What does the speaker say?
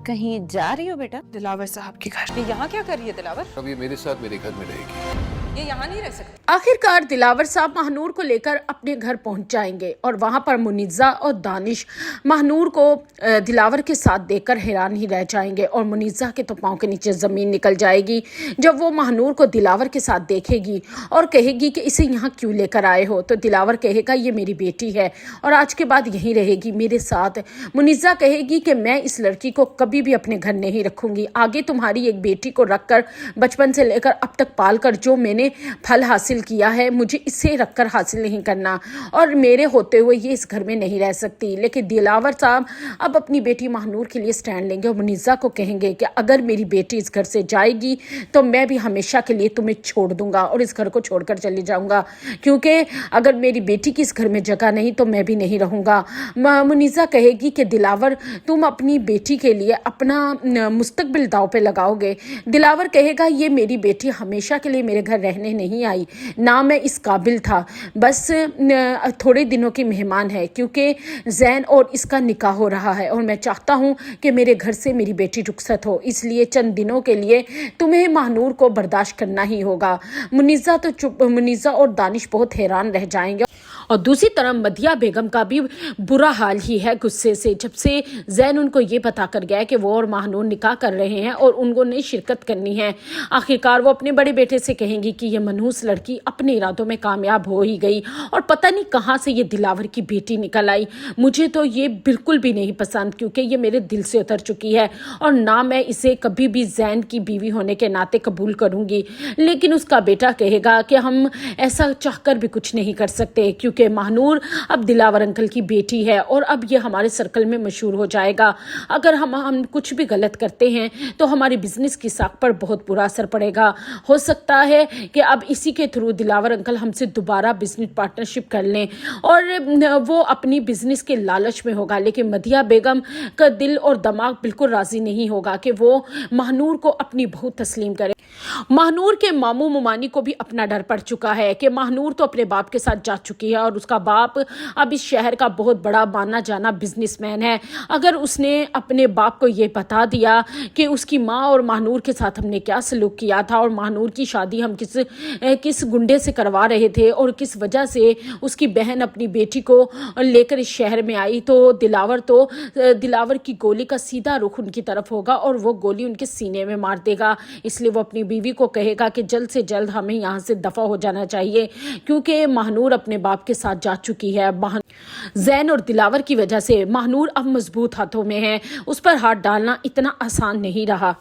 कहीं जा रही हो बेटा? दिलावर साहब के घर। ये यहाँ क्या कर रही है दिलावर? अब ये मेरे साथ मेरे घर में रहेगी। ये यहाँ नहीं रह सकती। आखिरकार दिलावर साहब महानूर को लेकर अपने घर पहुंच जाएंगे और वहां पर मुनीज़ा और दानिश महानूर को दिलावर के साथ देखकर हैरान ही रह जाएंगे और मुनीज़ा के तो पांव के नीचे ज़मीन निकल जाएगी जब वो महानूर को दिलावर के साथ देखेगी और कहेगी कि इसे यहाँ क्यों लेकर आए हो। तो दिलावर कहेगा ये मेरी बेटी है और आज के बाद यहीं रहेगी मेरे साथ। मुनीज़ा कहेगी कि मैं इस लड़की को कभी भी अपने घर नहीं रखूंगी। आगे तुम्हारी एक बेटी को रखकर बचपन से लेकर अब तक पाल कर जो मैंने फल हासिल किया है, मुझे इसे रखकर हासिल नहीं करना और मेरे होते हुए ये इस घर में नहीं रह सकती। लेकिन दिलावर साहब अब अपनी बेटी महानूर के लिए स्टैंड लेंगे और मुनीज़ा को कहेंगे कि अगर मेरी बेटी इस घर से जाएगी तो मैं भी हमेशा के लिए तुम्हें छोड़ दूंगा और इस घर को छोड़कर चली जाऊंगा, क्योंकि अगर मेरी बेटी की इस घर में जगह नहीं तो मैं भी नहीं रहूंगा। मुनीज़ा कहेगी कि दिलावर तुम अपनी बेटी के लिए अपना मुस्तकबिल दाव पे लगाओगे। दिलावर कहेगा ये मेरी बेटी हमेशा के लिए मेरे घर रहने नहीं आई, ना मैं इस काबिल था, बस थोड़े दिनों की मेहमान है क्योंकि जैन और इसका निकाह हो रहा है और मैं चाहता हूँ कि मेरे घर से मेरी बेटी रुखसत हो, इसलिए चंद दिनों के लिए तुम्हें महानूर को बर्दाश्त करना ही होगा। मुनीज़ा और दानिश बहुत हैरान रह जाएंगे और दूसरी तरफ मदिया बेगम का भी बुरा हाल ही है गुस्से से, जब से जैन उनको ये बता कर गया है कि वो और महानूर निकाह कर रहे हैं और उन्होंने शिरकत करनी है। आखिरकार वो अपने बड़े बेटे से कहेंगी कि ये मनहूस लड़की अपने इरादों में कामयाब हो ही गई और पता नहीं कहाँ से ये दिलावर की बेटी निकल आई। मुझे तो ये बिल्कुल भी नहीं पसंद क्योंकि ये मेरे दिल से उतर चुकी है और ना मैं इसे कभी भी जैन की बीवी होने के नाते कबूल करूँगी। लेकिन उसका बेटा कहेगा कि हम ऐसा चाहकर भी कुछ नहीं कर सकते क्योंकि महानूर अब दिलावर अंकल की बेटी है और अब ये हमारे सर्कल में मशहूर हो जाएगा। अगर हम कुछ भी गलत करते हैं तो हमारे बिजनेस की साख पर बहुत बुरा असर पड़ेगा। हो सकता है कि अब इसी के थ्रू दिलावर अंकल हमसे दोबारा बिजनेस पार्टनरशिप कर लें और वो अपनी बिजनेस के लालच में होगा। लेकिन मदिया बेगम का दिल और दिमाग बिल्कुल राजी नहीं होगा कि वो महानूर को अपनी बहू तस्लीम करे। महानूर के मामू मुमानी को भी अपना डर पड़ चुका है कि महानूर तो अपने बाप के साथ जा चुकी है और उसका बाप अब इस शहर का बहुत बड़ा माना जाना बिजनेसमैन है। अगर उसने अपने बाप को ये बता दिया कि उसकी माँ और महानूर के साथ हमने क्या सलूक किया था और महानूर की शादी हम किस गुंडे से करवा रहे थे और किस वजह से उसकी बहन अपनी बेटी को लेकर इस शहर में आई, तो दिलावर की गोली का सीधा रुख उनकी तरफ होगा और वो गोली उनके सीने में मार देगा। इसलिए वो अपनी बीवी को कहेगा कि जल्द से जल्द हमें यहाँ से दफा हो जाना चाहिए क्योंकि महानूर अपने बाप के साथ जा चुकी है। जैन और दिलावर की वजह से महानूर अब मजबूत हाथों में है, उस पर हाथ डालना इतना आसान नहीं रहा।